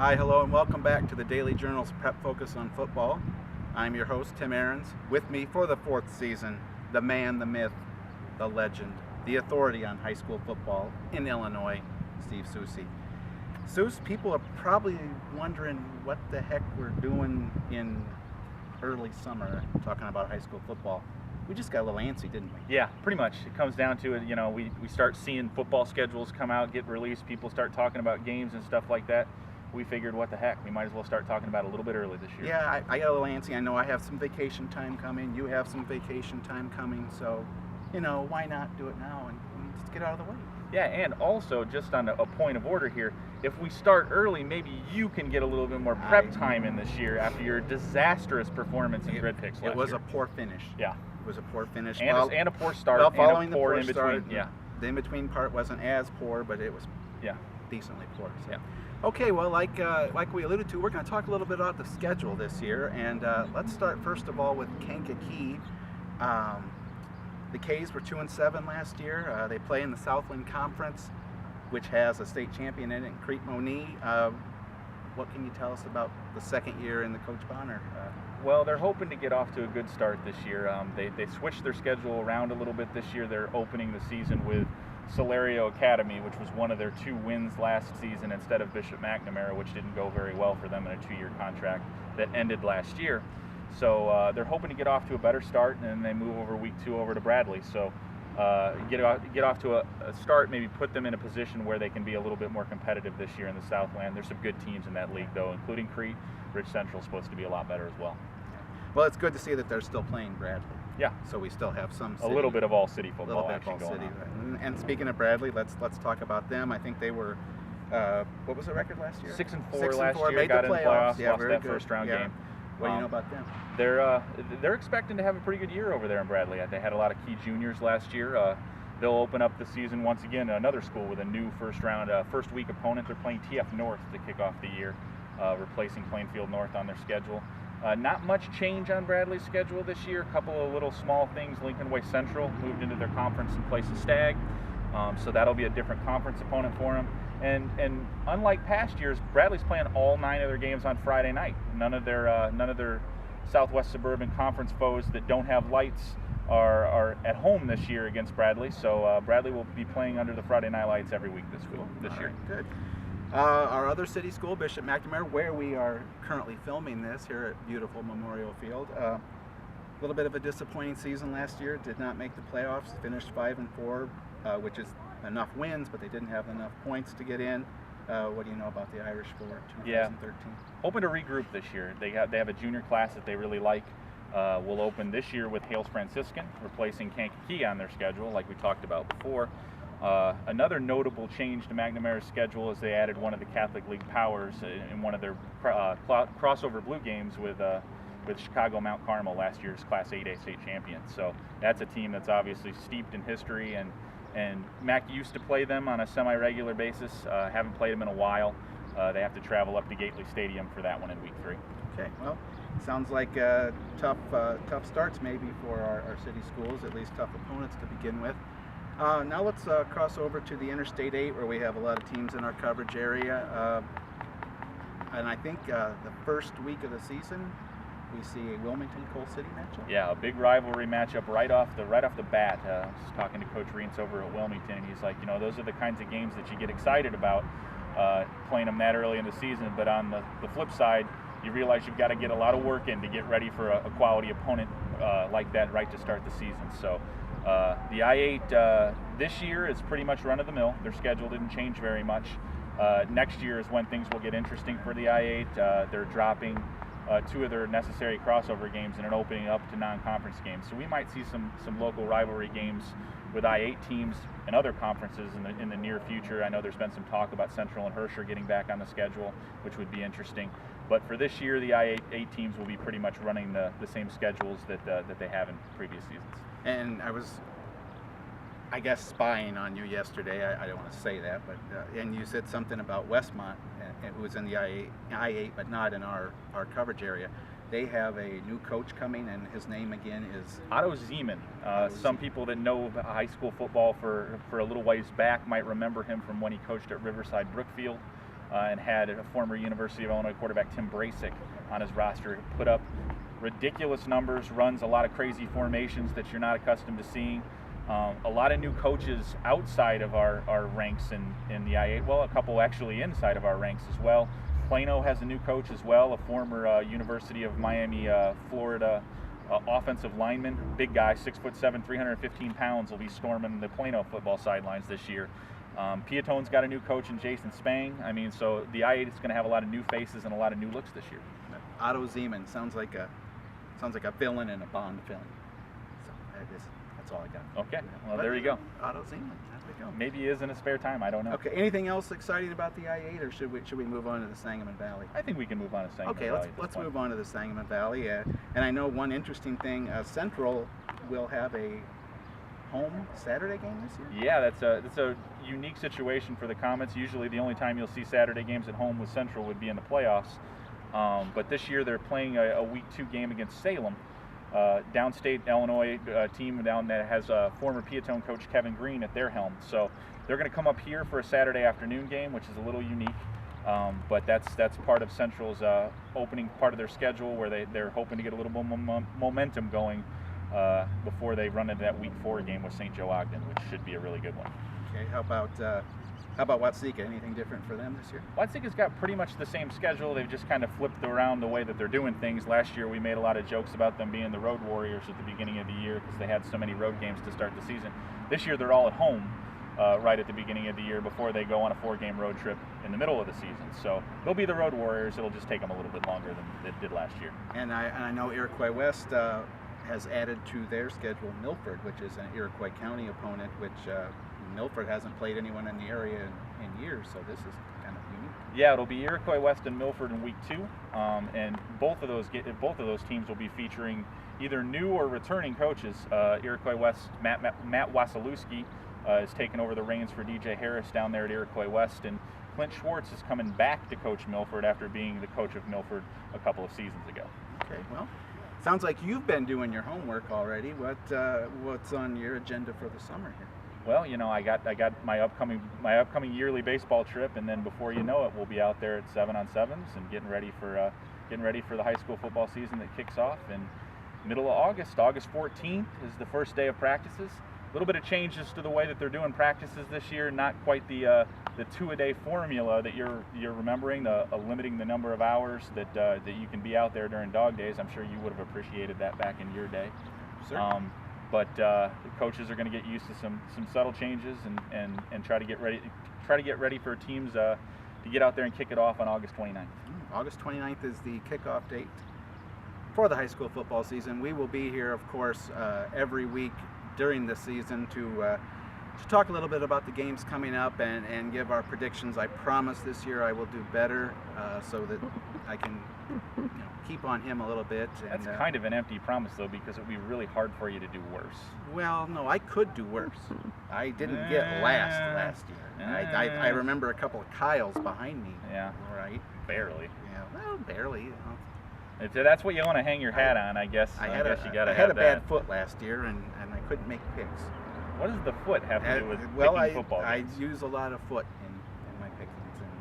Hi, hello, and welcome back to the Daily Journal's Prep Focus on Football. I'm your host, Tim Ahrens. With me for the fourth season, the man, the myth, the legend, the authority on high school football in Illinois, Steve Soucie. Souce, people are probably wondering what the heck we're doing in early summer talking about high school football. We just got a little antsy, didn't we? Yeah, pretty much. It comes down to it. You know, we start seeing football schedules come out, get released. People start talking about games and stuff like that. We figured, what the heck? We might as well start talking about it a little bit early this year. Yeah, I got a little antsy. I know I have some vacation time coming. You have some vacation time coming. So, you know, why not do it now and just get out of the way? Yeah, and also, just on a point of order here, if we start early, maybe you can get a little bit more prep time in this year after your disastrous performance in Grid Picks last year. It was a poor finish. Yeah. It was a poor finish. And a poor start. Well, following and a poor the poor in-between. start, Yeah. The in-between part wasn't as poor, but it was decently poor. So. Yeah. Okay, well, like we alluded to, we're going to talk a little bit about the schedule this year, and let's start first of all with Kankakee. The K's were 2-7 last year. They play in the Southland Conference, which has a state champion in it, Crete Moni. What can you tell us about the second year in the Coach Bonner? Well, they're hoping to get off to a good start this year. They switched their schedule around a little bit this year. They're opening the season with Solario Academy, which was one of their 2 wins last season, instead of Bishop McNamara, which didn't go very well for them in a 2-year contract that ended last year. So they're hoping to get off to a better start, and then they move over week 2 over to Bradley. So get off to a start, maybe put them in a position where they can be a little bit more competitive this year in the Southland. There's some good teams in that league, though, including Crete. Ridge Central is supposed to be a lot better as well. Well, it's good to see that they're still playing Bradley. Yeah. So we still have some a little bit of all city football action going on. And speaking of Bradley, let's talk about them. I think they were, what was the record last year? 6-4 last year. Made got the in the playoffs. Yeah, lost very that good. first round game. What do you know about them? They're expecting to have a pretty good year over there in Bradley. They had a lot of key juniors last year. They'll open up the season once again another school with a new first week opponent. They're playing TF North to kick off the year, replacing Plainfield North on their schedule. Not much change on Bradley's schedule this year. A couple of little small things. Lincoln Way Central moved into their conference in place of Stag, so that'll be a different conference opponent for them. And unlike past years, Bradley's playing all 9 of their games on Friday night. None of their Southwest Suburban Conference foes that don't have lights are at home this year against Bradley. So Bradley will be playing under the Friday night lights every week this year. Right, good. Our other city school, Bishop McNamara, where we are currently filming this here at beautiful Memorial Field. A little bit of a disappointing season last year. Did not make the playoffs. Finished 5-4, which is enough wins, but they didn't have enough points to get in. What do you know about the Irish for 2013? Yeah, hoping to regroup this year. They have a junior class that they really like. We'll open this year with Hales Franciscan, replacing Kankakee on their schedule, like we talked about before. Another notable change to McNamara's schedule is they added one of the Catholic League powers in one of their crossover blue games with Chicago Mount Carmel, last year's Class 8A state champion. So that's a team that's obviously steeped in history, and Mac used to play them on a semi-regular basis. Haven't played them in a while. They have to travel up to Gately Stadium for that one in week 3. Okay, well, sounds like tough starts maybe for our city schools, at least tough opponents to begin with. Now let's cross over to the Interstate 8, where we have a lot of teams in our coverage area. And I think the first week of the season, we see a Wilmington-Coal City matchup. Yeah, a big rivalry matchup right off the bat. I was talking to Coach Reentz over at Wilmington, and he's like, you know, those are the kinds of games that you get excited about, playing them that early in the season. But on the flip side, you realize you've got to get a lot of work in to get ready for a quality opponent like that right to start the season. So the I-8 this year is pretty much run-of-the-mill. Their schedule didn't change very much. Next year is when things will get interesting for the I-8. They're dropping 2 of their necessary crossover games and opening up to non-conference games. So we might see some local rivalry games with I-8 teams and other conferences in the near future. I know there's been some talk about Central and Herscher getting back on the schedule, which would be interesting. But for this year, the I-8 teams will be pretty much running the same schedules that they have in previous seasons. And I guess, spying on you yesterday. I don't want to say that, but and you said something about Westmont, who was in the I-8, but not in our coverage area. They have a new coach coming, and his name again is Otto Zeman. Some people that know high school football for a little ways back might remember him from when he coached at Riverside Brookfield. and had a former University of Illinois quarterback, Tim Brasic, on his roster. Put up ridiculous numbers, runs a lot of crazy formations that you're not accustomed to seeing. A lot of new coaches outside of our ranks in the I-8. Well, a couple actually inside of our ranks as well. Plano has a new coach as well, a former University of Miami, Florida offensive lineman, big guy, 6'7", 315 pounds, will be storming the Plano football sidelines this year. Piatone's got a new coach in Jason Spang. I mean, so the I-8 is going to have a lot of new faces and a lot of new looks this year. Otto Zeman sounds like a villain in a Bond film. So that's all I got. Okay, well, there you go. Otto Zeman, there we go. Maybe he is in his spare time. I don't know. Okay, anything else exciting about the I-8, or should we move on to the Sangamon Valley? I think we can move on to Sangamon Okay, Valley. let's move on to the Sangamon Valley. And I know one interesting thing, Central will have a home Saturday game this year? Yeah, that's a unique situation for the Comets. Usually the only time you'll see Saturday games at home with Central would be in the playoffs. But this year they're playing a Week 2 game against Salem, downstate Illinois team down that has former Piatone coach Kevin Green at their helm. So they're going to come up here for a Saturday afternoon game, which is a little unique. But that's part of Central's opening part of their schedule, where they're hoping to get a little more momentum going before they run into that Week 4 game with St. Joe Ogden, which should be a really good one. Okay, how about Watseka? Anything different for them this year? Watseka's got pretty much the same schedule. They've just kind of flipped around the way that they're doing things. Last year we made a lot of jokes about them being the road warriors at the beginning of the year because they had so many road games to start the season. This year they're all at home right at the beginning of the year before they go on a 4-game road trip in the middle of the season. So they'll be the road warriors. It'll just take them a little bit longer than it did last year. And I know Iroquois West has added to their schedule Milford, which is an Iroquois County opponent, which Milford hasn't played anyone in the area in years, so this is kind of unique. Yeah, it'll be Iroquois West and Milford in Week 2, and both of those teams will be featuring either new or returning coaches. Iroquois West, Matt Wasilewski is taking over the reins for DJ Harris down there at Iroquois West, and Clint Schwartz is coming back to coach Milford after being the coach of Milford a couple of seasons ago. Okay, well, sounds like you've been doing your homework already. What's on your agenda for the summer here? Well, you know, I got my upcoming yearly baseball trip, and then before you know it, we'll be out there at 7-on-7s and getting ready for the high school football season that kicks off in middle of August. August 14th is the first day of practices. A little bit of changes to the way that they're doing practices this year. Not quite the 2-a-day formula that you're remembering, limiting the number of hours that you can be out there during dog days. I'm sure you would have appreciated that back in your day. Sure. But the coaches are going to get used to some subtle changes and try to get ready for teams to get out there and kick it off on August 29th. August 29th is the kickoff date for the high school football season. We will be here, of course, every week during the season to talk a little bit about the games coming up and give our predictions. I promise this year I will do better so that I can keep on him a little bit. That's kind of an empty promise, though, because it would be really hard for you to do worse. Well, no, I could do worse. I didn't get last year. I remember a couple of Kyles behind me. Yeah. Right? Barely. Yeah, well, barely. That's what you want to hang your hat on, I guess. I had a bad foot last year, and I couldn't make picks. What does the foot have to do with picking football games? I use a lot of foot in my pickings.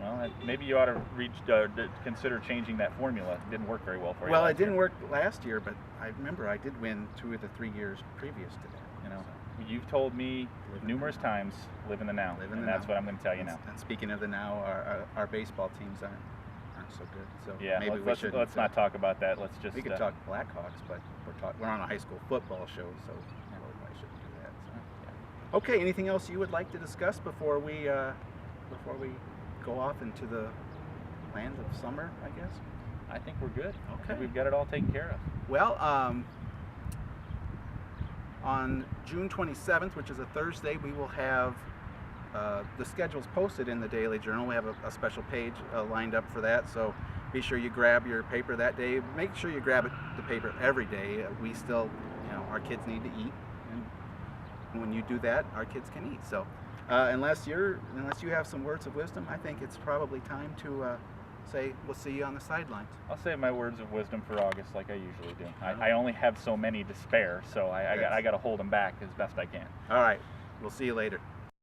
Well, maybe you ought to consider changing that formula. It didn't work very well for you. Well, it didn't work last year, but I remember I did win 2 of the 3 years previous to that. You know, you've told me numerous times, live in the now, and that's what I'm going to tell you now. And speaking of the now, our baseball teams aren't so good. So yeah, maybe let's not talk about that. Let's just we could talk Blackhawks, but we're on a high school football show, so I shouldn't do that. So. Yeah. Okay, anything else you would like to discuss before we go off into the land of summer, I guess? I think we're good. Okay. We've got it all taken care of. Well, on June 27th, which is a Thursday, we will have the schedules posted in the Daily Journal. We have a special page lined up for that, so be sure you grab your paper that day. Make sure you grab the paper every day. We still, our kids need to eat, and when you do that, our kids can eat. So unless you have some words of wisdom, I think it's probably time to say we'll see you on the sidelines. I'll save my words of wisdom for August like I usually do. I only have so many to spare, so I got to hold them back as best I can. All right, we'll see you later.